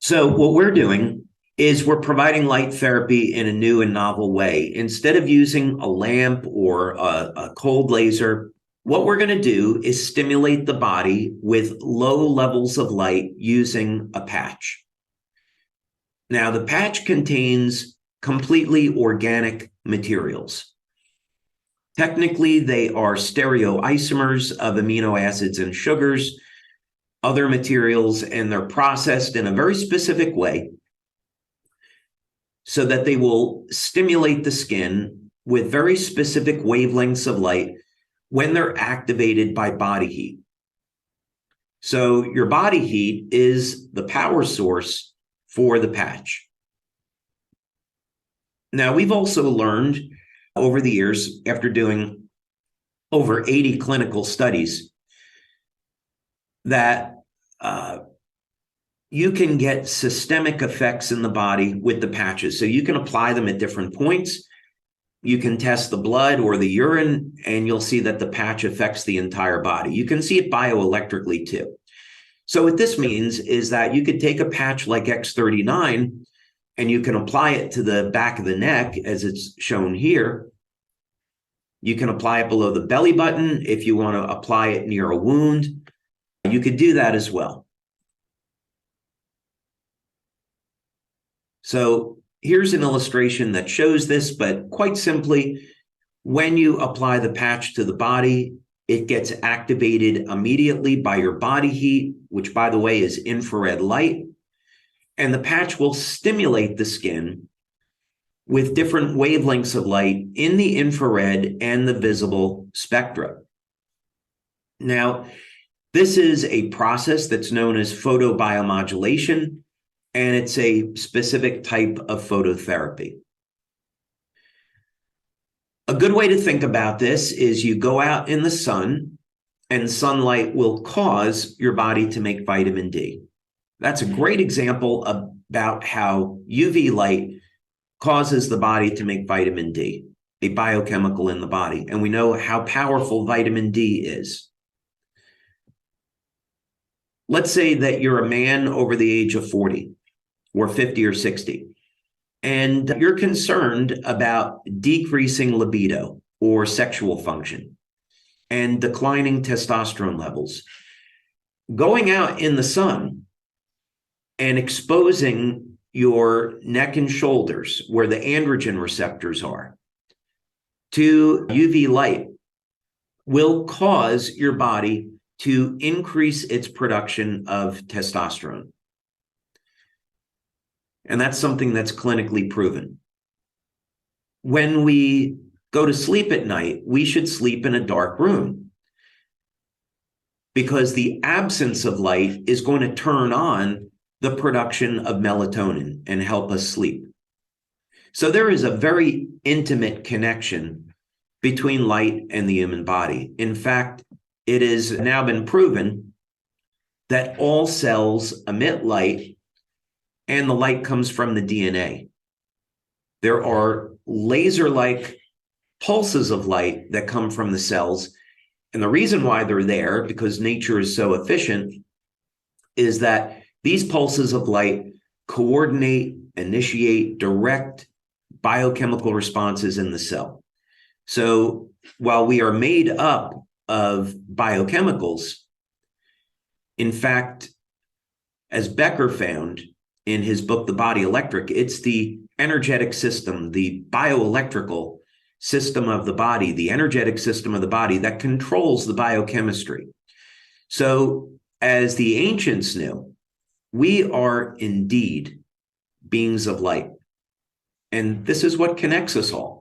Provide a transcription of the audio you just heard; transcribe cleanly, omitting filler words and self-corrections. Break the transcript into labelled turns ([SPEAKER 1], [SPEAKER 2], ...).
[SPEAKER 1] So what we're doing is we're providing light therapy in a new and novel way. Instead of using a lamp or a cold laser, what we're going to do is stimulate the body with low levels of light using a patch. Now, the patch contains completely organic materials. Technically, they are stereoisomers of amino acids and sugars, other materials, and they're processed in a very specific way so that they will stimulate the skin with very specific wavelengths of light when they're activated by body heat. So your body heat is the power source for the patch. Now, we've also learned over the years, after doing over 80 clinical studies, that you can get systemic effects in the body with the patches. So you can apply them at different points. You can test the blood or the urine, and you'll see that the patch affects the entire body. You can see it bioelectrically too. So what this means is that you could take a patch like X39 and you can apply it to the back of the neck as it's shown here. You can apply it below the belly button if you want to apply it near a wound. You could do that as well. So here's an illustration that shows this, but quite simply, when you apply the patch to the body, it gets activated immediately by your body heat, which, by the way, is infrared light. And the patch will stimulate the skin with different wavelengths of light in the infrared and the visible spectra. Now, this is a process that's known as photobiomodulation, and it's a specific type of phototherapy. A good way to think about this is you go out in the sun, and sunlight will cause your body to make vitamin D. That's a great example about how UV light causes the body to make vitamin D, a biochemical in the body. And we know how powerful vitamin D is. Let's say that you're a man over the age of 40 or 50 or 60, and you're concerned about decreasing libido or sexual function and declining testosterone levels. Going out in the sun and exposing your neck and shoulders, where the androgen receptors are, to UV light will cause your body to increase its production of testosterone. And that's something that's clinically proven. When we go to sleep at night, we should sleep in a dark room because the absence of light is going to turn on the production of melatonin and help us sleep. So there is a very intimate connection between light and the human body. In fact, it has now been proven that all cells emit light, and the light comes from the DNA. There are laser-like pulses of light that come from the cells. And the reason why they're there, because nature is so efficient, is that these pulses of light coordinate, initiate, direct biochemical responses in the cell. So while we are made up of biochemicals, in fact, as Becker found in his book, The Body Electric, it's the energetic system, the bioelectrical system of the body, the energetic system of the body that controls the biochemistry. So as the ancients knew, we are indeed beings of light. And this is what connects us all.